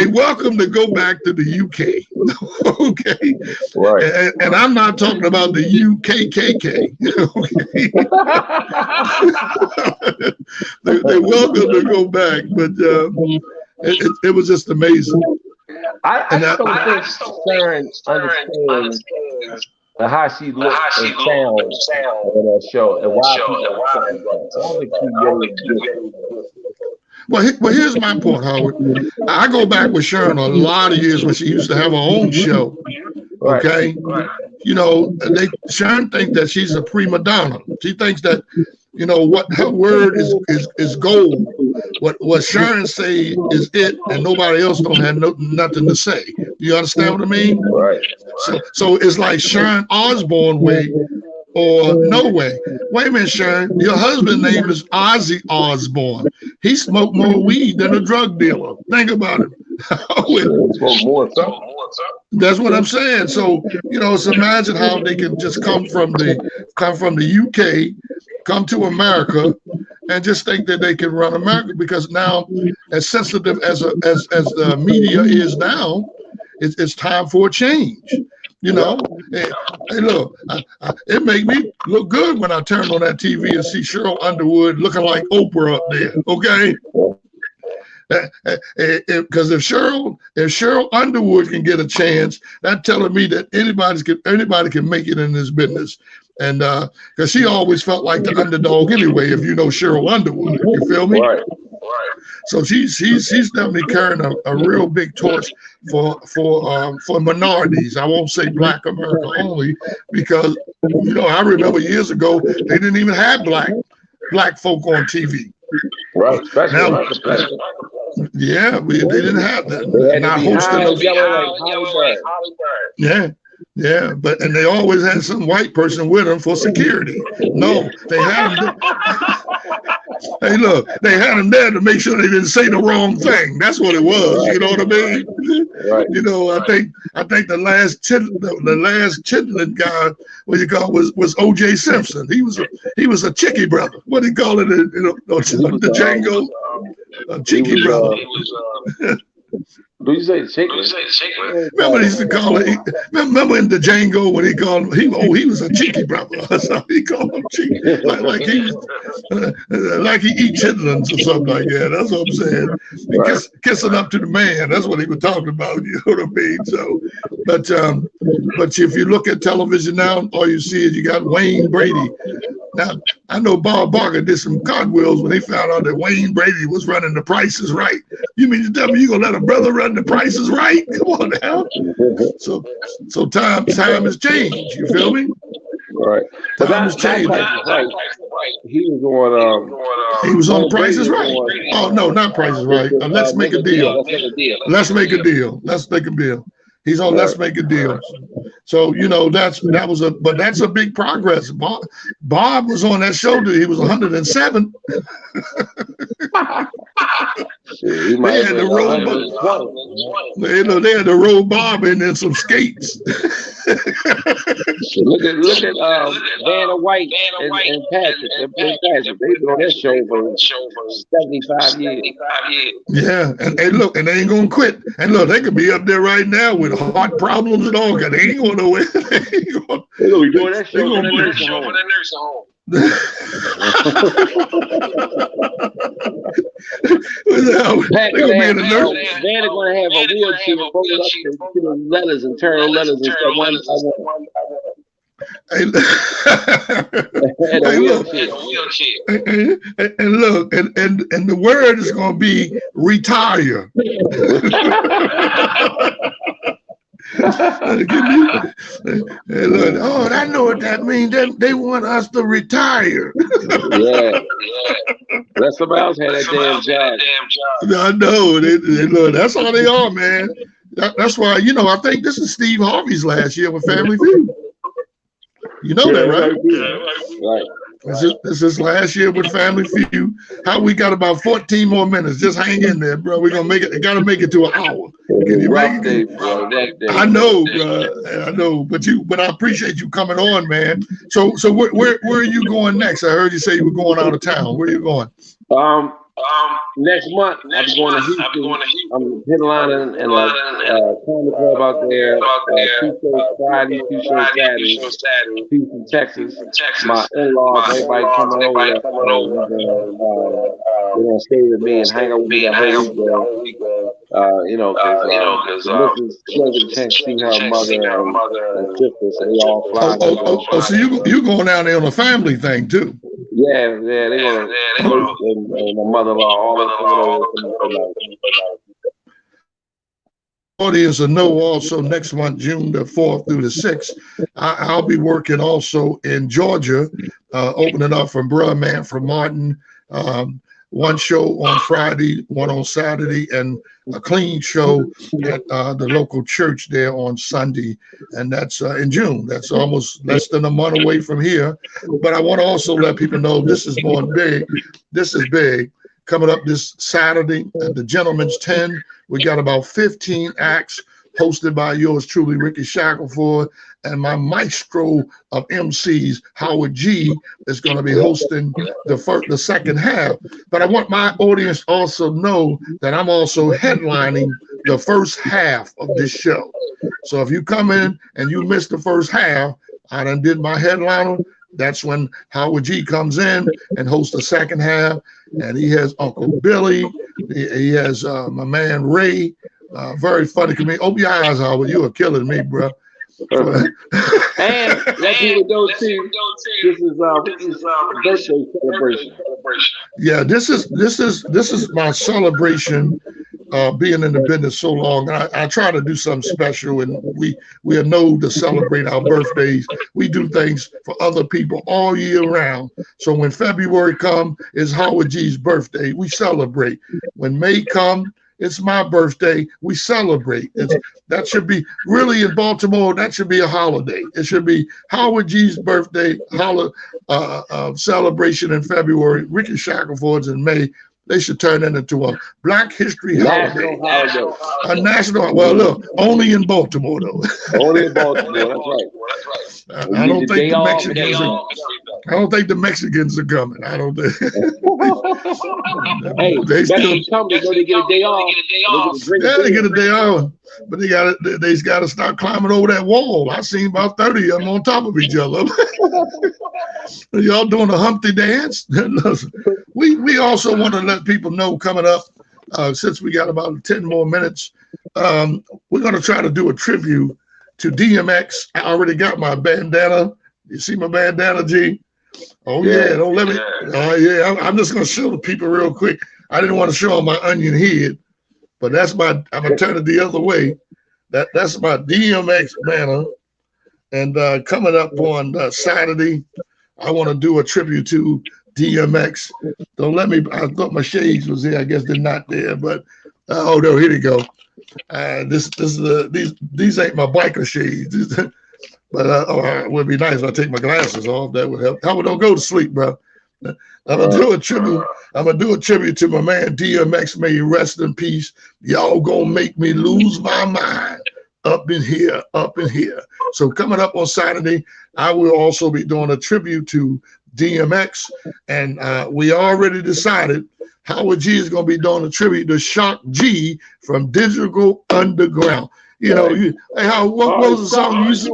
welcome to go back to the UK. Okay. Right. And I'm not talking about the UKKK. Okay. They welcome to go back, but it was just amazing. I don't think Sharon understands how she looks and sounds on that show and why people. Well, here's my point, Howard. I go back with Sharon a lot of years when she used to have her own show. Okay, right. You know, Sharon thinks that she's a prima donna. She thinks that, you know, what her word is gold. What Sharon say is it, and nobody else don't have nothing to say. You understand what I mean? Right. So it's like Sharon Osbourne way or no way. Wait a minute, Sharon. Your husband's name is Ozzy Osbourne. He smoked more weed than a drug dealer. Think about it. That's what I'm saying. So, you know, so imagine how they can just come from the UK, come to America, and just think that they can run America, because now, as sensitive as the media is now, it's time for a change. You know, hey, look, it made me look good when I turned on that TV and see Cheryl Underwood looking like Oprah up there. Okay, because if Cheryl Underwood can get a chance, that's telling me that anybody can make it in this business. And because she always felt like the underdog anyway, if you know Cheryl Underwood, you feel me? Right. So she's definitely carrying a real big torch for minorities. I won't say Black America only, because, you know, I remember years ago they didn't even have black folk on TV. Right. Now, yeah, they didn't have that. Not hosting. Yeah, and they always had some white person with them for security. No, they had them. Hey, look, they had them there to make sure they didn't say the wrong thing. That's what it was. You know what I mean? Right. You know, I think the last chitlin guy, what you call, was O.J. Simpson. He was a chicky brother. What do you call it? The Django, a chicky brother. Do you say chicken? Remember they used to call it. Remember in the Django when he called him, he was a cheeky brother. So he called him cheeky, like he was like he eat chitlins or something like that. That's what I'm saying. Right. Kissing up to the man. That's what he was talking about. You know what I mean? So, but if you look at television now, all you see is you got Wayne Brady. Now, I know Bob Barker did some cartwheels when he found out that Wayne Brady was running The Price is Right. You mean to tell me you gonna let a brother run The Price is Right? Come on now. So time has changed. You feel me? Right. Time has changed. Right. He was on. He was on Price is Right. Oh no, not Price is Right. Let's make a deal. Let's make a deal. Let's make a deal. He's on Let's Make a Deal. So, you know, that's a big progress. Bob was on that show. He was 107. They had to roll Bob in and some skates. Look at Vanna White and Patrick. They've been on that show for 75 years. Yeah, and look, and they ain't gonna quit. And look, they could be up there right now with heart problems and all. Cause they ain't going nowhere. They're gonna be doing that show for the nursing home. Vanna gonna have a wheelchair, fold up and letters and turn letters and stuff. And look, and the word is gonna be retire. And look, I know what that means. They want us to retire. Yeah. Let somebody else have that damn job. I know. Look, that's all they are, man. That's why, you know, I think this is Steve Harvey's last year with Family Feud. You know that, right? Right. This is last year with Family Feud. How we got about 14 more minutes. Just hang in there, bro. We're gonna make it. Got to make it to an hour. Can you make it? I know, bro. I know. But I appreciate you coming on, man. So where are you going next? I heard you say you were going out of town. Where are you going? Next month, I'll be going to Houston. I'm headlining in a comedy club out there. 2 shows Friday, 2 shows Saturday. Houston, Texas. My in-laws, everybody coming over. They're gonna stay with me and hang out with me the whole week. You know, because she has a chance to see her mother and sister, so they all fly. So you going down there on a family thing too? Yeah, they're gonna. And my mother-in-law, all audience will know also next month, June the 4th through the 6th, I'll be working also in Georgia, opening up from Bruh Man from Martin. One show on Friday, one on Saturday, and a clean show at the local church there on Sunday. And that's in June. That's almost less than a month away from here. But I want to also let people know this is more big. This is big. Coming up this Saturday at the Gentleman's 10, we got about 15 acts hosted by yours truly, Rickey Shackleford, and my maestro of MCs, Howard G, is going to be hosting the second half. But I want my audience also know that I'm also headlining the first half of this show. So if you come in and you miss the first half, I done did my headliner. That's when Howard G comes in and hosts the second half. And he has Uncle Billy. He has my man Ray. Very funny comedian. Open your eyes, Howard. You are killing me, bro. And let people know too. This is birthday celebration. Yeah, this is my celebration. Being in the business so long, I try to do something special, and we are known to celebrate our birthdays. We do things for other people all year round. So when February come, it's Howard G's birthday. We celebrate. When May come, it's my birthday. We celebrate. That should be really in Baltimore. That should be a holiday. It should be Howard G's birthday celebration in February. Rickey Shackleford's in May. They should turn it into a Black History holiday. A national. Well, look, only in Baltimore though. Only in Baltimore. That's right. I don't think the Mexicans. I don't think the Mexicans are coming. I don't think. Hey, they still come. They get a day off. Yeah, they get a day off, but they got to start climbing over that wall. I seen about 30 of them on top of each other. Y'all doing a Humpty dance? we also want to let people know coming up, since we got about 10 more minutes, we're going to try to do a tribute to DMX. I already got my bandana. You see my bandana, G? Oh yeah, don't let me. Yeah, I'm just gonna show the people real quick. I didn't want to show them my onion head, but that's my. I'm gonna turn it the other way. That's my DMX banner, and coming up on Saturday, I want to do a tribute to DMX. Don't let me. I thought my shades was there. I guess they're not there, but oh no, here they go. This is these ain't my biker shades. But it would be nice if I take my glasses off. That would help. Howard, don't go to sleep, bro. I'm gonna do a tribute. I'm gonna do a tribute to my man DMX. May he rest in peace. Y'all gonna make me lose my mind up in here, up in here. So coming up on Saturday, I will also be doing a tribute to DMX, and we already decided Howard G is gonna be doing a tribute to Shock G from Digital Underground. You know, hey, what was the song you said?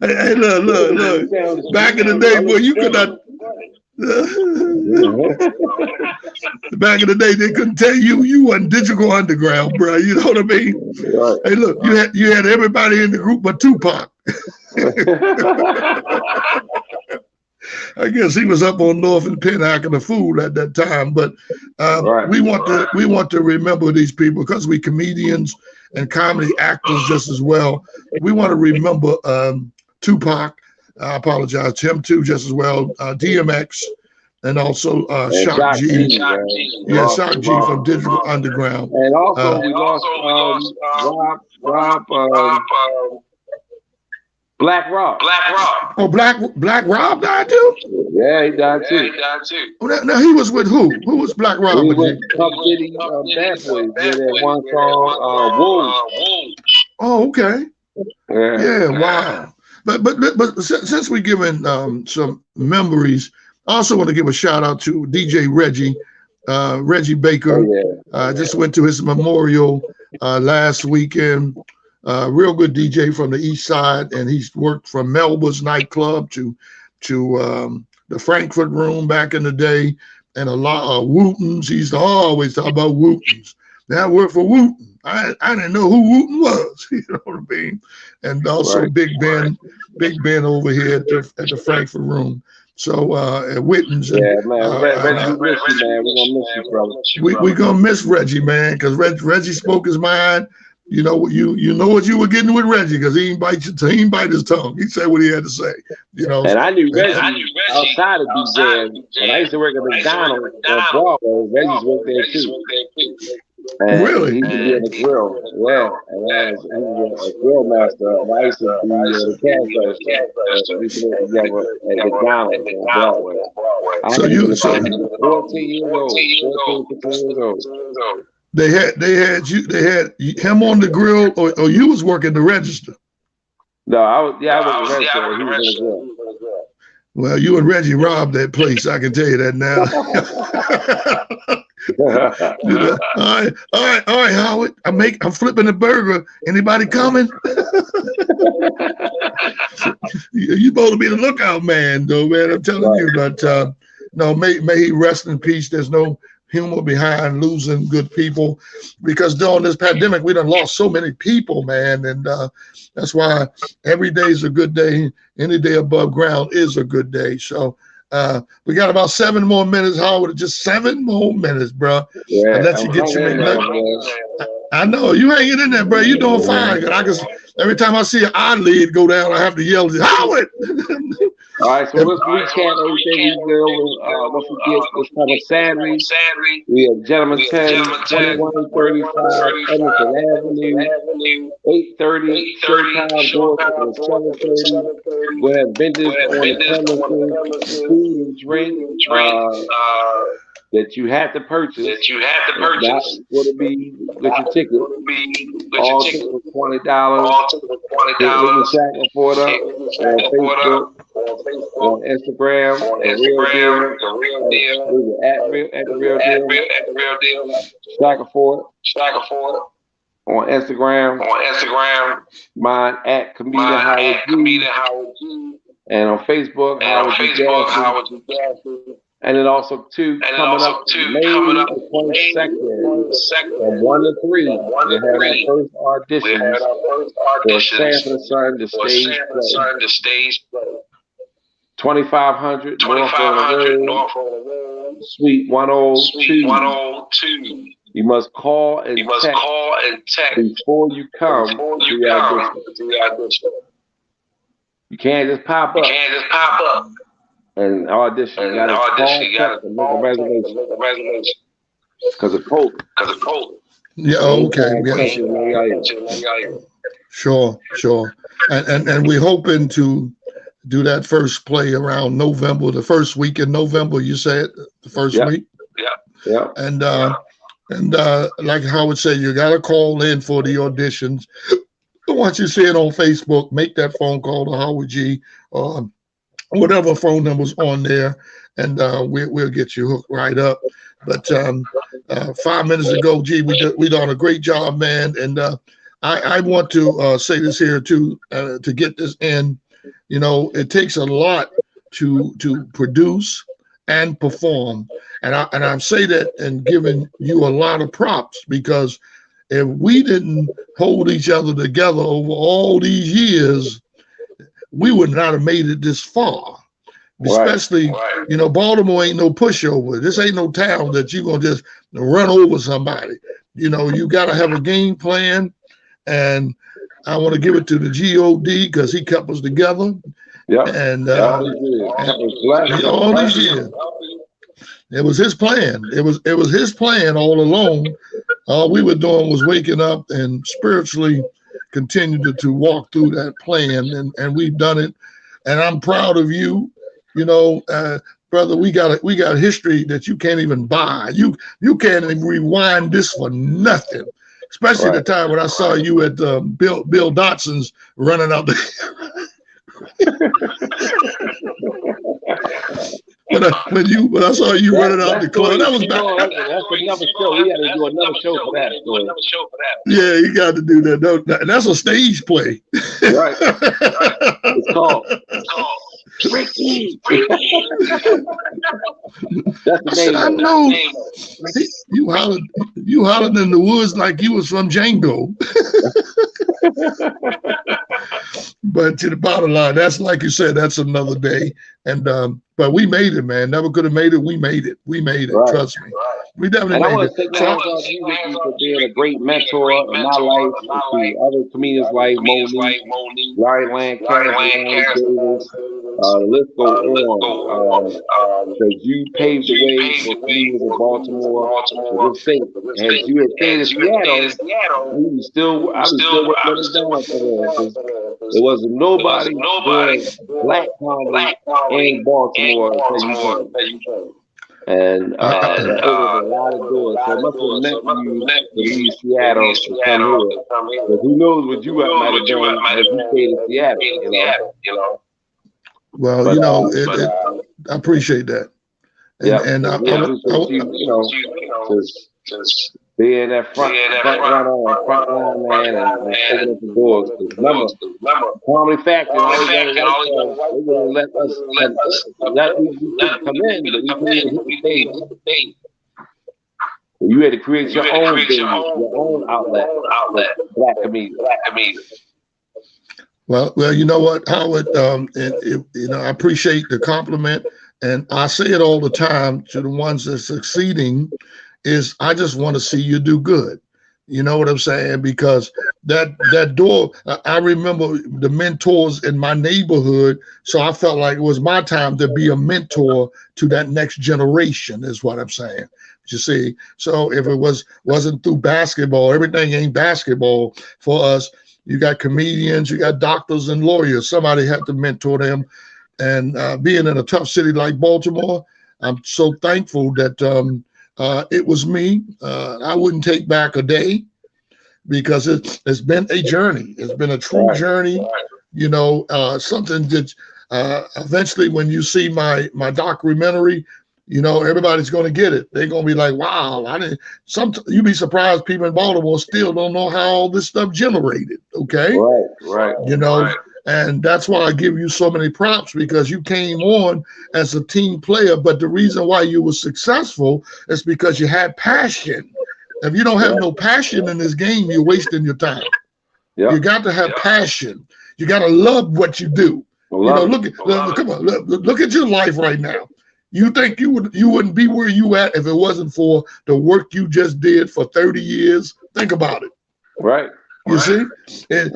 Hey, look. Back in the day, boy, you could not. Back in the day, they couldn't tell you wasn't Digital Underground, bro. You know what I mean? Right. Hey, look, you had everybody in the group but Tupac. I guess he was up on North and Penn hacking the food at that time, but we want to remember these people because we comedians and comedy actors just as well. We want to remember Tupac. I apologize to him too, just as well. DMX and also Shock G. Shock G from Digital Underground. And also we lost Rob. Black Rob. Oh, Black Rob died too? Yeah, he died too. Oh, now he was with who? Who was Black Rob? He was Puff Diddy, Bad Boys. Did that one song, Wolves. Oh, okay. Yeah, wow. But since we're giving some memories, I also want to give a shout out to DJ Reggie Baker. Just went to his memorial last weekend. Real good DJ from the East Side, and he's worked from Melba's nightclub to the Frankfurt Room back in the day, and a lot of Wootens. He used to always talk about Wootens. Now I work for Wooten. I didn't know who Wooten was. You know what I mean? And also Big Ben over here at the Frankfurt Room. So at Witten's. Yeah, man. Reggie, we're gonna miss you, brother. We're gonna miss Reggie, man, because Reggie spoke his mind. You know what you were getting with Reggie, because he didn't bite his tongue. He said what he had to say. You know. And I knew Reggie outside of DJing. When I used to work at McDonald's on Broadway, Reggie's worked there too. And really? He used to be in the grill. Yeah. And he was a grill master. And I used to be the cash register. We used to work together at McDonald's on Broadway. So you 14 years old. 15 years old. They had him on the grill, or you was working the register? No, I was the register. He was in the grill. Well, you and Reggie robbed that place. I can tell you that now. All right, Howard. I'm flipping the burger. Anybody coming? You supposed to be the lookout man, though, man. I'm telling you. But no, may he rest in peace. There's no humor behind losing good people, because during this pandemic we done lost so many people, man, and that's why every day is a good day. Any day above ground is a good day. So we got about 7 more minutes, Howard. Just 7 more minutes, bro. Yeah, I'll let you get your I know you hanging in there, bro. You doing fine. Every time I see an eyelid go down, I have to yell, Howard. All right, so let's recap everything we did. Don't forget, it's coming Saturday. We have Gentleman 10, 2135 Emerson Avenue, 8:30 showtime, doors open at 7:30. We have vendors on the premises, food and drink that you have to purchase. Not going to be with your ticket. All tickets for $20. Hit Rickey Shackleford up on Facebook. on Instagram, The Real Deal, at The Real Deal, Shackleford on Instagram, mine at Comedian Howard G, and on Facebook, Howard G Gassy. And then also coming up May 22nd, from 1 to 3, we had our first auditions for Sanford & Son, the stage play. 2500 North Road, Suite 102. You must call and text before you come to the audition. You can't just pop up. And audition, you gotta call and make a reservation. Because of COVID. Yeah, okay. Yeah. Sure. And we're hoping to do that first play around November, the first week in November, you said, the first week? Yeah. And like Howard said, you gotta call in for the auditions. Once you see it on Facebook, make that phone call to Howard G, whatever phone number's on there, and we'll get you hooked right up. But 5 minutes ago, G, we done a great job, man. And I want to say this here too, to get this in. You know, it takes a lot to produce and perform, and I say that and giving you a lot of props, because if we didn't hold each other together over all these years, we would not have made it this far. Especially, you know, Baltimore ain't no pushover. This ain't no town that you're going to just run over somebody. You know, you got to have a game plan. And I want to give it to the G.O.D. because he kept us together. Yeah. And all these years. It was his plan. It was his plan all along. All we were doing was waking up and spiritually continued to walk through that plan, and we've done it. And I'm proud of you. You know, brother, we got history that you can't even buy. You can't even rewind this for nothing. Especially the time when I saw you at Bill Dotson's running out the. When I saw you running out the club, that was back. That's another show. We had to do another show for that. Yeah, you got to do that. That's a stage play. Right. It's called Rickey. That's the name. I know. You hollered in the woods like you was from Django. But to the bottom line, that's like you said, that's another day. And but we made it, man. Never could have made it. We made it. Right. Trust me. We definitely made it. I want to thank you, Rickey, for being a great mentor in my life, to other comedians like Monique, Larry Lancaster, the list goes on. Because you paved the way for comedians in Baltimore. For this state, as you had stayed in Seattle, I was still working down for them. There wasn't nobody doing black comedy in Baltimore. And there was a lot of doors. So it must have meant for you to leave Seattle to come here. But who knows what you might have done as you stayed in Seattle, you know? Well, I appreciate that. And I just being that front line man, and opening the doors. Remember, Comedy Factory, they wouldn't let us come in, but we couldn't hit the stage. You had to create your own business, your own outlet, black comedian. Well, you know what, Howard? I appreciate the compliment, and I say it all the time to the ones that are succeeding. Is I just want to see you do good. You know what I'm saying? Because that door, I remember the mentors in my neighborhood, so I felt like it was my time to be a mentor to that next generation, is what I'm saying. You see, so if it wasn't through basketball, everything ain't basketball for us. You got comedians, you got doctors and lawyers. Somebody had to mentor them. And being in a tough city like Baltimore, I'm so thankful that it was me. I wouldn't take back a day, because it's been a journey. It's been a true journey. You know, something that Eventually, when you see my documentary, you know, everybody's going to get it. They're going to be like, wow, I didn't. You'd be surprised people in Baltimore still don't know how all this stuff generated. Okay. Right. You know, and that's why I give you so many props, because you came on as a team player. But the reason why you were successful is because you had passion. If you don't have no passion in this game, you're wasting your time. You got to have passion. You got to love what you do. You know, look at your life right now. You think you wouldn't be where you at if it wasn't for the work you just did for 30 years? Think about it. Right. You see? If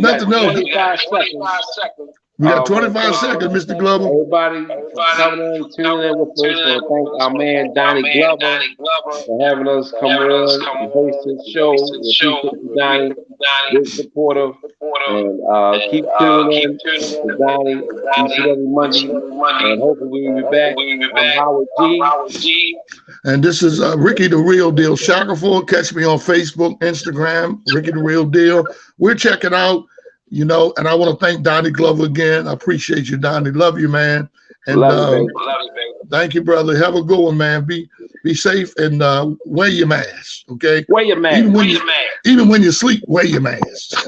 nothing else, 25 seconds. We got 25 seconds, Mr. Glover. Everybody coming in, tuning in with us. I thank our man Donnie Glover for having us come on and host this show. We appreciate Donnie, good supportive, and keep tuning in to Donnie each and every Monday, and hopefully we'll be back. I'm Howard G. And this is Rickey the Real Deal Shackleford. Catch me on Facebook, Instagram, Rickey the Real Deal. We're checking out. You know, and I want to thank Donnie Glover again. I appreciate you, Donnie. Love you, man. And love you, baby. Thank you, brother. Have a good one, man. Be safe and wear your mask, okay? Wear your mask. Even when you sleep, wear your mask.